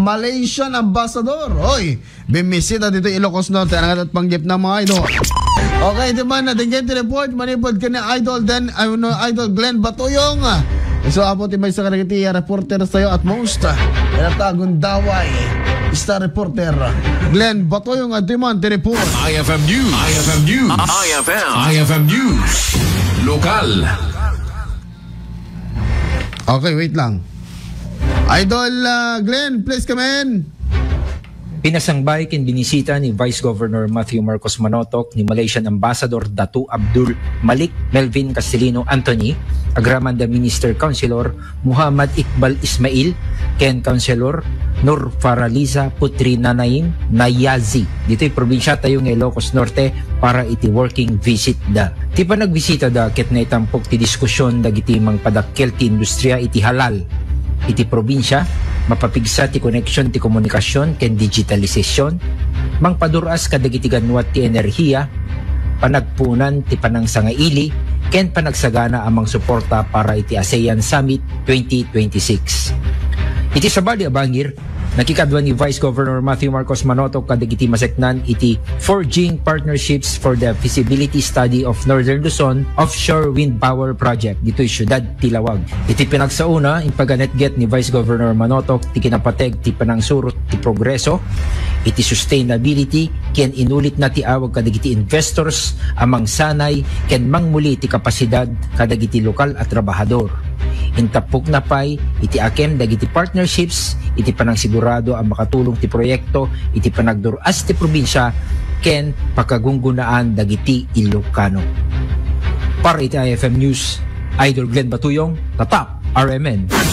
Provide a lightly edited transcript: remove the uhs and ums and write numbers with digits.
Malaysian Ambassador. Oy, bimisita dito Ilocos Norte ang at panggip ng mga idol. Okay, di ba natin get report manipod ka ni Idol Idol Glenn Batuyong. So apo ti may sa kanagiti reporter sayo at most tagon daway star reporter Glenn Batuyong at man ti report. IFM News. IFM News. IFM News. Lokal. Okay, wait lang. Idol Glenn, please come in. Pinasangbay kin binisita ni Vice Governor Matthew Marcos Manotok ni Malaysian Ambassador Datu Abdul Malik Melvin Castellino Anthony, Agramanda Minister Councilor Muhammad Iqbal Ismail, ken Councilor Nur Faraliza Putri Nanaim Nayazi. Dito'y probinsya tayo ng Ilocos Norte para iti working visit da. Ti pa nagbisita da ket na itampok ti diskusyon dagiti mang padakkel ti industriya iti halal. Iti probinsya, mapapigsa ti connection ti komunikasyon ken digitalisasyon, mangpaduras kadagiti ganwat ti enerhiya, panagpunan ti panangsangaili, ken panagsagana amang suporta para iti ASEAN Summit 2026. Iti sabali abangir, nakikadwa ni Vice Governor Matthew Marcos Manotok kadagiti maseknan iti forging partnerships for the feasibility study of Northern Luzon Offshore Wind Power Project dito'y syudad Tilawag. Iti pinagsauna in pagganetget ni Vice Governor Manotok ti kinapateg ti panangsurot ti progreso iti sustainability ken inulit na ti awag kadagiti investors amang sanay ken mangmuli ti kapasidad kadagiti lokal at trabahador. Intapok na pay iti akem dagiti partnerships iti panangsigurado ang makatulong ti proyekto iti panagduras ti probinsya ken pakagunggunaan dagiti Ilocano. Para iti IFM News, Idol Glenn Batuyong, Tatap RMN.